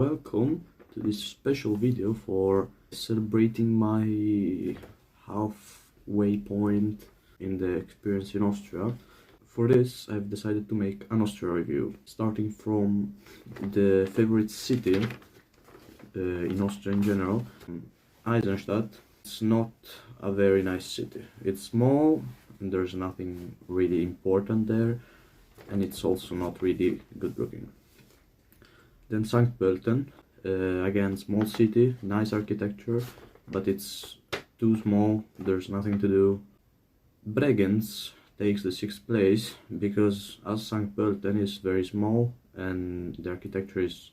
Welcome to this special video for celebrating my halfway point in the experience in Austria. For this, I've decided to make an Austria review, starting from the favorite city in Austria in general, Eisenstadt. It's not a very nice city. It's small and there's nothing really important there, and it's also not really good looking. Then St. Pölten, again small city, nice architecture, but it's too small, there's nothing to do. Bregenz takes the 6th place because as St. Pölten is very small and the architecture is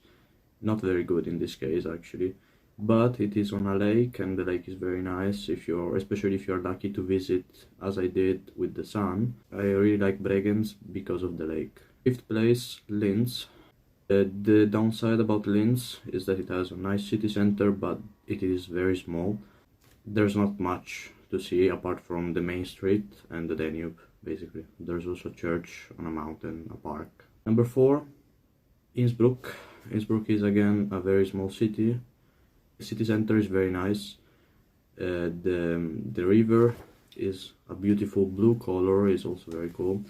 not very good in this case actually, but it is on a lake and the lake is very nice especially if you're lucky to visit as I did with the sun. I really like Bregenz because of the lake. 5th place, Linz. The downside about Linz is that it has a nice city center, but it is very small. There's not much to see apart from the main street and the Danube, basically. There's also a church on a mountain, a park. Number 4, Innsbruck. Innsbruck is again a very small city. The city center is very nice. The river is a beautiful blue color, is also very cool.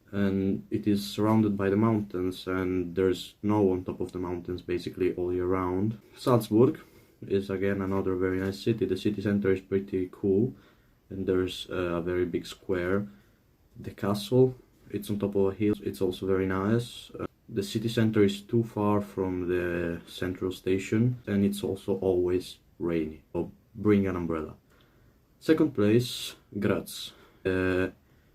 And it is surrounded by the mountains and there's snow on top of the mountains basically all year round. Salzburg is again another very nice city. The city center is pretty cool and there's a very big square. The castle, it's on top of a hill, it's also very nice. The city center is too far from the central station and it's also always rainy, so bring an umbrella. 2nd place, Graz.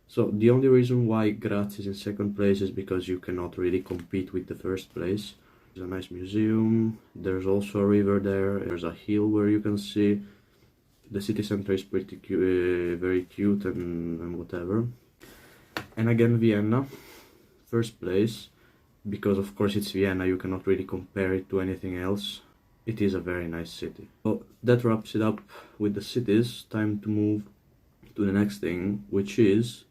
So the only reason why Graz is in 2nd place is because you cannot really compete with the 1st place. There's a nice museum, there's also a river there, there's a hill where you can see. The city center is pretty very cute and whatever. And again Vienna, 1st place, because of course it's Vienna, you cannot really compare it to anything else. It is a very nice city. So that wraps it up with the cities. Time to move to the next thing, which is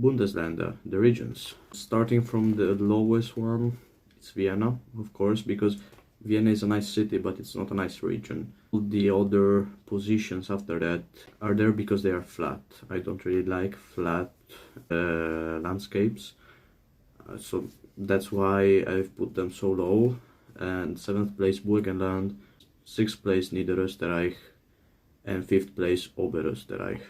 Bundesländer, the regions. Starting from the lowest one, it's Vienna, of course, because Vienna is a nice city, but it's not a nice region. All the other positions after that are there because they are flat. I don't really like flat landscapes, so that's why I've put them so low. And 7th place Burgenland, 6th place Niederösterreich, and 5th place Oberösterreich.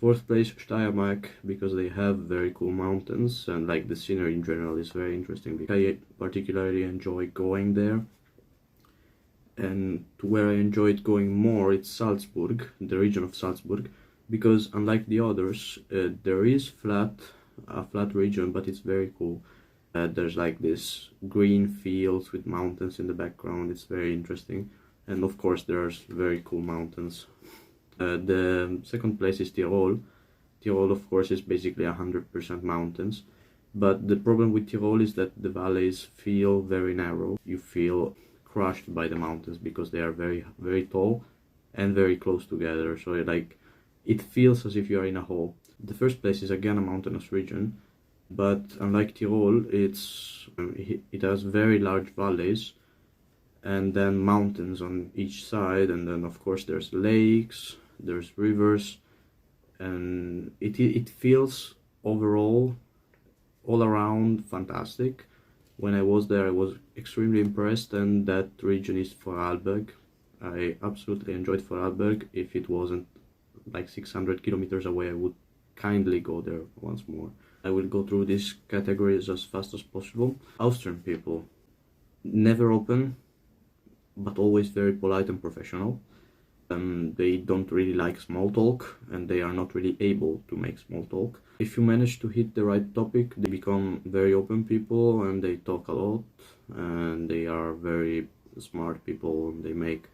4th place Steiermark, because they have very cool mountains and like the scenery in general is very interesting. I particularly enjoy going there, and to where I enjoyed going more, it's Salzburg, the region of Salzburg, because unlike the others, there is a flat region, but it's very cool. There's like this green fields with mountains in the background, it's very interesting, and of course there's very cool mountains. The 2nd place is Tyrol. Tyrol, of course, is basically 100% mountains, but the problem with Tyrol is that the valleys feel very narrow. You feel crushed by the mountains because they are very, very tall and very close together, so like it feels as if you are in a hole. The 1st place is again a mountainous region, but unlike Tyrol, it has very large valleys and then mountains on each side, and then of course there's lakes, there's rivers, and it feels overall all around fantastic. When I was there I was extremely impressed, and that region is Vorarlberg. I absolutely enjoyed Vorarlberg. If it wasn't like 600 kilometers away I would kindly go there once more. I will go through these categories as fast as possible. Austrian people, never open, but always very polite and professional. They don't really like small talk, and they are not really able to make small talk. If you manage to hit the right topic, they become very open people and they talk a lot, and they are very smart people, and they make,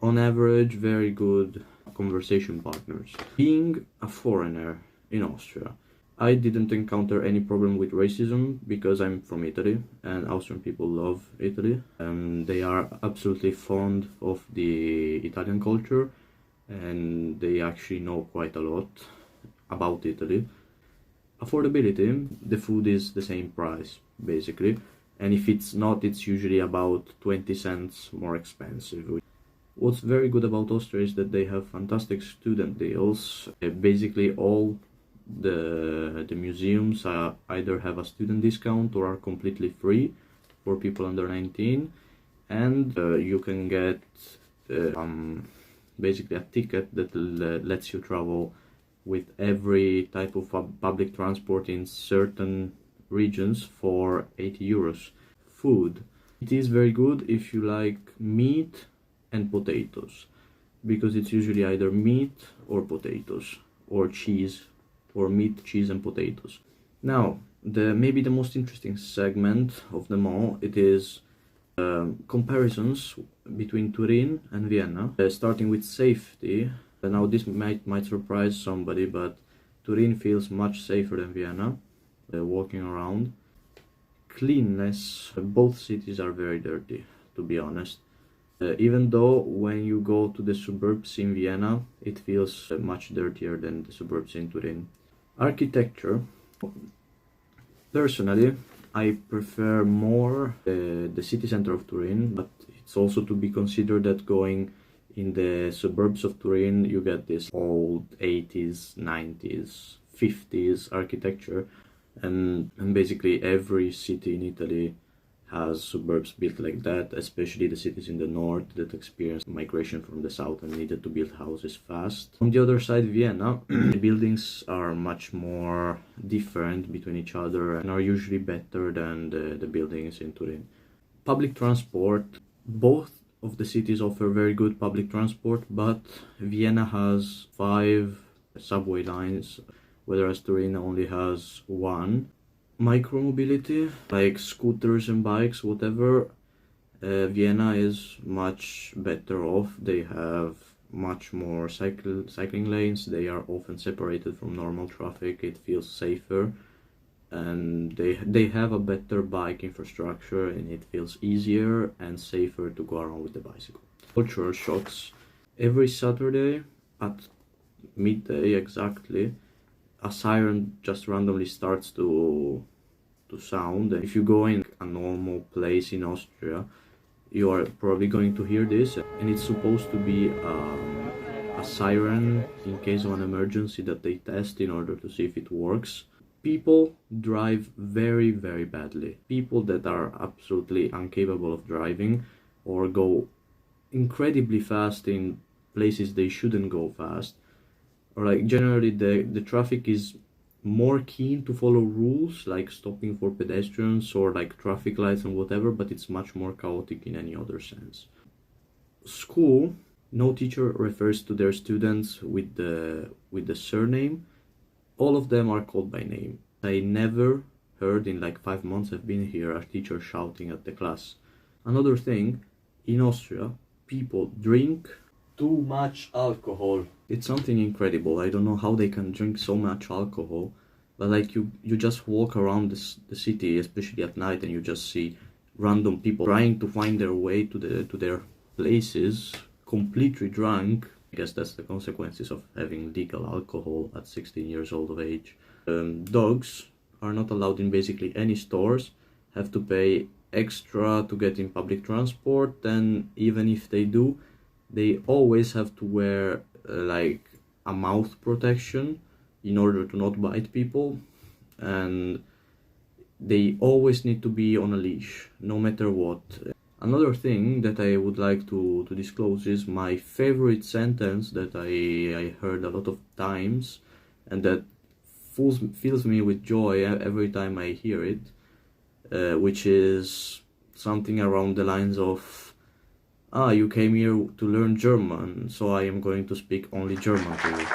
on average, very good conversation partners. Being a foreigner in Austria, I didn't encounter any problem with racism because I'm from Italy and Austrian people love Italy. They are absolutely fond of the Italian culture and they actually know quite a lot about Italy. Affordability, the food is the same price basically. and if it's not, it's usually about 20 cents more expensive. What's very good about Austria is that they have fantastic student deals. Basically all the museums either have a student discount or are completely free for people under 19, and you can get basically a ticket that lets you travel with every type of public transport in certain regions for 80 euros. Food. It is very good if you like meat and potatoes, because it's usually either meat or potatoes, or cheese, or meat, cheese and potatoes. Now, maybe the most interesting segment of them all, it is comparisons between Turin and Vienna, starting with safety. Now this might surprise somebody, but Turin feels much safer than Vienna, walking around. Cleanliness, both cities are very dirty, to be honest. Even though when you go to the suburbs in Vienna, it feels much dirtier than the suburbs in Turin. Architecture. Personally, I prefer more the city center of Turin, but it's also to be considered that going in the suburbs of Turin, you get this old 80s, 90s, 50s architecture, and basically every city in Italy has suburbs built like that, especially the cities in the north that experienced migration from the south and needed to build houses fast. On the other side, Vienna, the buildings are much more different between each other and are usually better than the buildings in Turin. Public transport, both of the cities offer very good public transport, but Vienna has 5 subway lines, whereas Turin only has 1. Micromobility, like scooters and bikes, whatever, Vienna is much better off. They have much more cycling lanes, they are often separated from normal traffic, it feels safer, and they have a better bike infrastructure, and it feels easier and safer to go around with the bicycle. Cultural shocks. Every Saturday at midday exactly, a siren just randomly starts to sound. If you go in a normal place in Austria, you are probably going to hear this, and it's supposed to be a siren in case of an emergency that they test in order to see if it works. People drive very, very badly. People that are absolutely incapable of driving or go incredibly fast in places they shouldn't go fast. Or like generally the traffic is more keen to follow rules like stopping for pedestrians or like traffic lights and whatever, but it's much more chaotic in any other sense. School, no teacher refers to their students with the surname. All of them are called by name. I never heard in like 5 months I've been here a teacher shouting at the class. Another thing, in Austria, people drink too much alcohol. It's something incredible. I don't know how they can drink so much alcohol, but like you just walk around the city, especially at night, and you just see random people trying to find their way to their places, completely drunk. I guess that's the consequences of having legal alcohol at 16 years old of age. Dogs are not allowed in basically any stores, have to pay extra to get in public transport, and even if they do, they always have to wear like a mouth protection in order to not bite people, and they always need to be on a leash, no matter what. Another thing that I would like to disclose is my favorite sentence that I heard a lot of times, and that fills me with joy every time I hear it, which is something around the lines of, you came here to learn German, so I am going to speak only German to you.